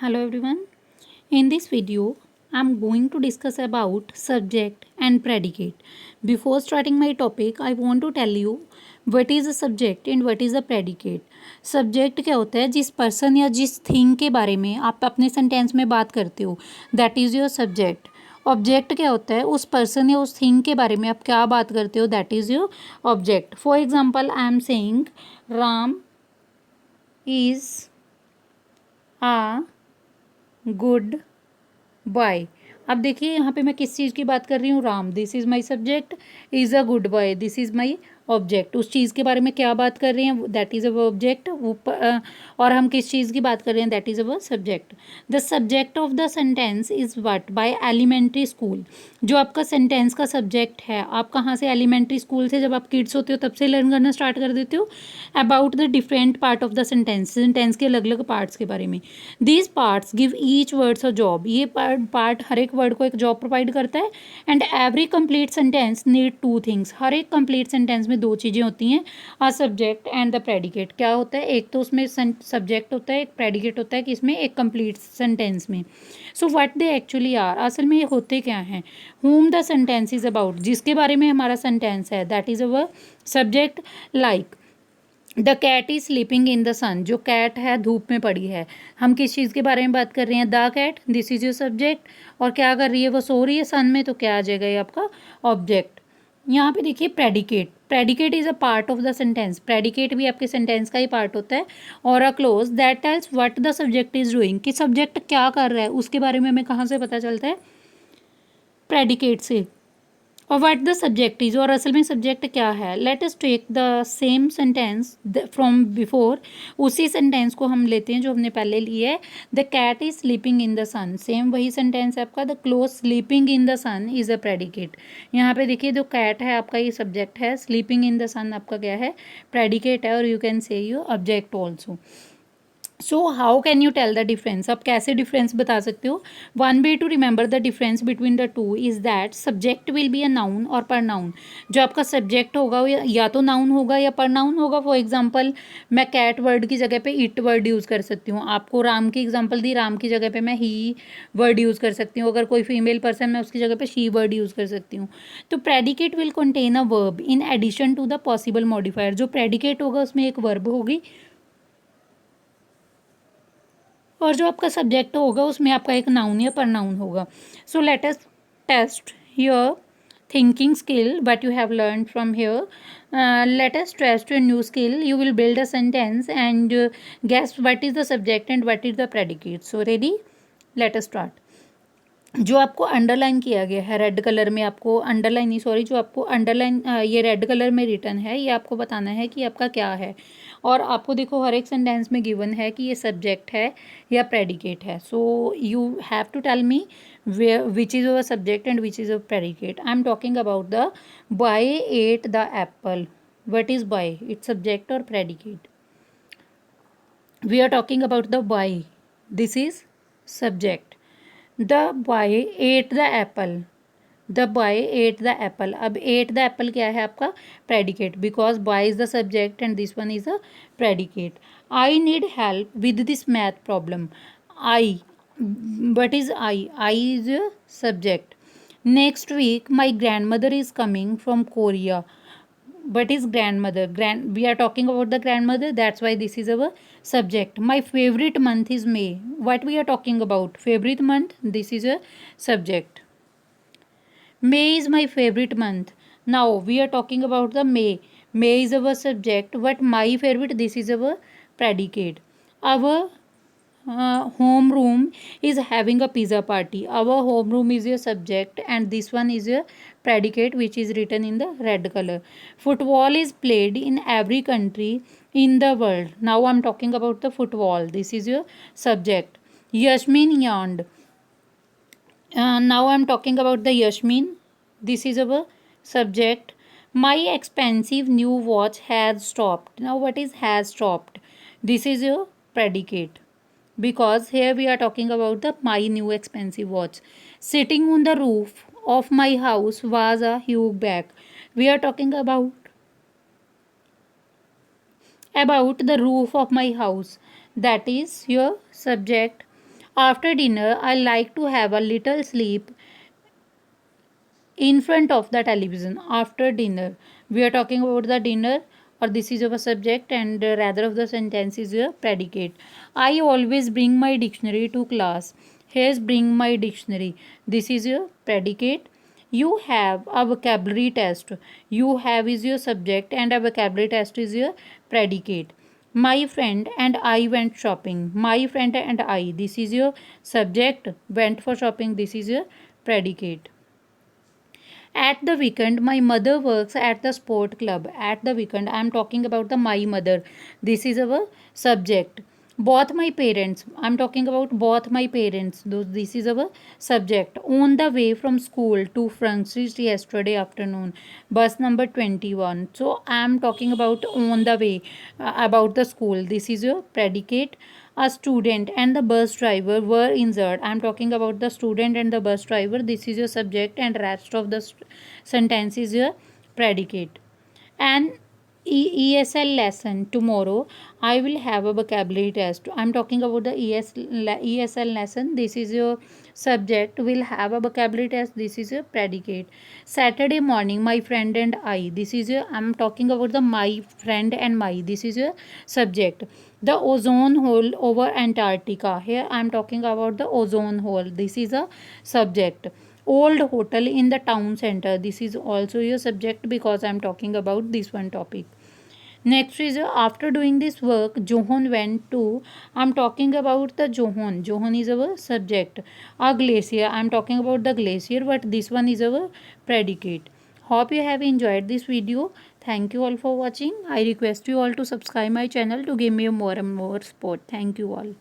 Hello everyone. In this video, I'm going to discuss about subject and predicate. Before starting my topic, I want to tell you what is a subject and what is a predicate. Subject क्या होता है? जिस person या जिस thing के बारे में आप अपने सेंटेंस में बात करते हो, that is your subject. Object क्या होता है? उस पर्सन या उस थिंग के बारे में आप क्या बात करते हो, that is your object. For example, I am saying Ram is a good boy. अब देखिए यहाँ पे मैं किस चीज़ की बात कर रही हूँ. Ram, this is my subject. Is a good boy, this is my object. उस चीज़ के बारे में क्या बात कर रहे हैं, दैट इज़ अवर ऑब्जेक्ट. और हम किस चीज़ की बात कर रहे हैं, that is our subject. The subject of the sentence is what by elementary school. जो आपका सेंटेंस का सब्जेक्ट है, आप कहाँ से, एलिमेंट्री स्कूल से, जब आप किड्स होते हो तब से लर्न करना स्टार्ट कर देते हो about the different part of the sentence. Sentence के अलग अलग पार्ट्स के बारे में. These parts give each words a job. ये पार्ट हर एक वर्ड को एक जॉब प्रोवाइड करता है. And every complete sentence need two things. हर एक कंप्लीट सेंटेंस में दो चीज़ें होती हैं, a subject and the predicate. क्या होता है, एक तो उसमें सब्जेक्ट होता है, एक प्रेडिकेट होता है कि इसमें एक कंप्लीट सेंटेंस में. So what they actually are, असल में ये होते क्या हैं. whom the sentence is about, जिसके बारे में हमारा सेंटेंस है, that is our subject. Like the cat is sleeping in the sun. जो कैट है धूप में पड़ी है. हम किस चीज़ के बारे में बात कर रहे हैं, the cat, this is your subject. और क्या कर रही है, वो सो रही है सन में, तो क्या आ जाएगा, ये आपका ऑब्जेक्ट. यहाँ पे देखिए predicate. Predicate is a part of the sentence. Predicate भी आपके सेंटेंस का ही पार्ट होता है. और a close that tells what the subject is doing, कि सब्जेक्ट क्या कर रहा है, उसके बारे में हमें कहाँ से पता चलता है, प्रेडिकेट से. और व्हाट द सब्जेक्ट इज, और असल में सब्जेक्ट क्या है. Let us take the same sentence from before. उसी सेंटेंस को हम लेते हैं जो हमने पहले लिया है. The cat is sleeping in the sun. Same वही सेंटेंस है आपका. The clause sleeping in the sun is a predicate. यहाँ पे देखिए जो कैट है आपका ये सब्जेक्ट है, स्लीपिंग इन द सन आपका क्या है, प्रेडिकेट है. Or you can say your object also. So how can you tell the difference. आप कैसे डिफरेंस बता सकते हो. One way to remember the difference between the two is that subject will be a noun or पर noun. जो आपका subject होगा वो या तो नाउन होगा या पर नाउन होगा. फॉर एग्जाम्पल, मैं कैट वर्ड की जगह पे इट वर्ड यूज़ कर सकती हूँ. आपको राम की एग्जाम्पल दी, राम की जगह पे मैं ही वर्ड यूज़ कर सकती हूँ. अगर कोई फीमेल पर्सन, मैं उसकी जगह पे शी वर्ड यूज़ कर सकती हूँ. तो predicate will contain a verb in addition to the possible modifier. जो प्रेडिकेट होगा उसमें एक वर्ब होगी, और जो आपका सब्जेक्ट होगा उसमें आपका एक नाउन या प्रनाउन होगा. So let us test your thinking skill what you have learned from here. Let us test your new skill. You will build a sentence and guess what is the subject and what is the predicate. So ready, let us start. जो आपको underline किया गया है red colour में, आपको underline नहीं, sorry, जो आपको अंडरलाइन ये रेड कलर में रिटन है, ये आपको बताना है कि आपका क्या है. और आपको देखो हर एक सेंटेंस में गिवन है कि ये सब्जेक्ट है या प्रेडिकेट है. So you have to tell me which is our subject and which is our predicate. I am talking about the boy ate the apple. What is boy, it's subject और predicate. We are talking about the boy, this is subject. The boy ate the apple. The boy ate the apple. अब ate the apple क्या है आपका, predicate, because boy is the subject and this one is a predicate. I need help with this math problem. I, what is I, I is a subject. Next week my grandmother is coming from Korea. But is grandmother, we are talking about the grandmother, that's why this is our subject. My favorite month is May. What we are talking about, favorite month, this is a subject. May is my favorite month. Now we are talking about the May. May is our subject, but my favorite, this is our predicate. Our home room is having a pizza party. Our home room is your subject and this one is your predicate, which is written in the red color. Football is played in every country in the world. Now I'm talking about the football. This is your subject. Yasmin yawned. Now I'm talking about the Yasmin. This is our subject. My expensive new watch has stopped. Now what is has stopped? This is your predicate, because here we are talking about the my new expensive watch. Sitting on the roof of my house was a huge bag. We are talking about the roof of my house, that is your subject. After dinner, I like to have a little sleep in front of the television. After dinner, we are talking about the dinner, or this is our subject, and rather of the sentence is a predicate. I always bring my dictionary to class. Here's bring my dictionary. This is your predicate. You have a vocabulary test. You have is your subject, and a vocabulary test is your predicate. My friend and I went shopping. My friend and I, this is your subject. Went for shopping, this is your predicate. At the weekend, my mother works at the sport club. At the weekend, I am talking about the my mother. This is our subject. Both my parents, I am talking about both my parents. This is our subject. On the way from school to Francis yesterday afternoon, bus number 21. So I am talking about on the way, about the school. This is your predicate. A student and the bus driver were injured. I am talking about the student and the bus driver. This is your subject, and rest of the sentence is your predicate. An ESL lesson tomorrow. I will have a vocabulary test. I'm talking about the ESL lesson. This is your subject. Will have a vocabulary test. This is your predicate. Saturday morning, my friend and I. This is your. I'm talking about the my friend and my. This is your subject. The ozone hole over Antarctica. Here I'm talking about the ozone hole. This is a subject. Old hotel in the town center. This is also your subject because I'm talking about this one topic. Next is after doing this work, Johan went to. I'm talking about the Johan. Johan is our subject. A glacier. I'm talking about the glacier, but this one is our predicate. Hope you have enjoyed this video. Thank you all for watching. I request you all to subscribe my channel to give me more and more support. Thank you all.